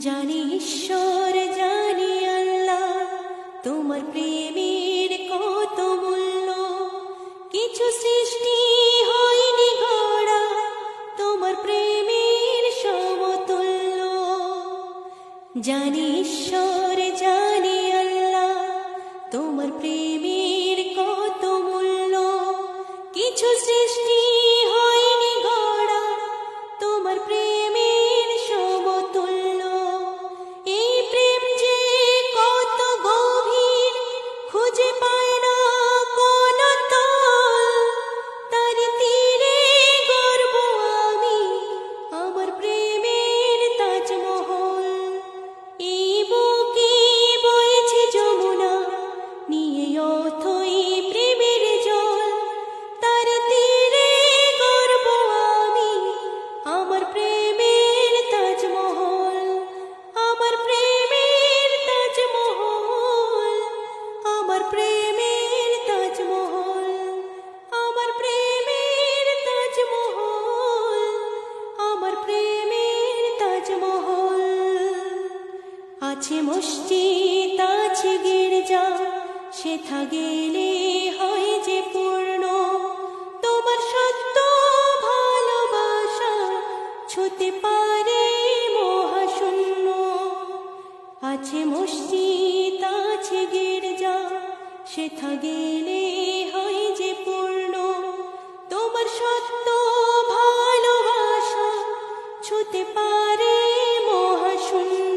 জানি ঈশ্বর, জানি আল্লাহ, তোমার প্রেমের কত মূল্য। কিছু সৃষ্টি হয়নি গড়া তোমার প্রেমের সমতুল্য। জানি ঈশ্বর, জানি আল্লাহ, তোমার প্রেমের কত মূল্য। কিছু সৃষ্টি হয়নি গড়া তোমার প্রেমের সমতুল্য। এই প্রেম যে কত গভীর, খুঁজে পায় না কোন তল। তার তীরে গর্ব আমি, আমার প্রেমের তাজমহল। এই বুকে বইছে যমুনা, নিয়ে অথই প্রেমের জল। তার তীরে গর্ব আমি, আমার প্রেমের তাজমহল। আমার প্রেমের তাজমহল, আমার প্রেমের তাজমহল, আমার প্রেমের তাজমহল, আমার প্রেমের তাজমহল। আছে মসজিদ, আছে গির্জা, সেথা গেলে হয় যে পূর্ণ। তোমার সত্য ভালোবাসা ছুঁতে পারে মহাশূন্য। আছে মসজিদ, আছে গির্জা, সেথা গেলে হয় যে পূর্ণ। তোমার সত্য ভালোবাসা ছুঁতে পারে মহাশূন্য।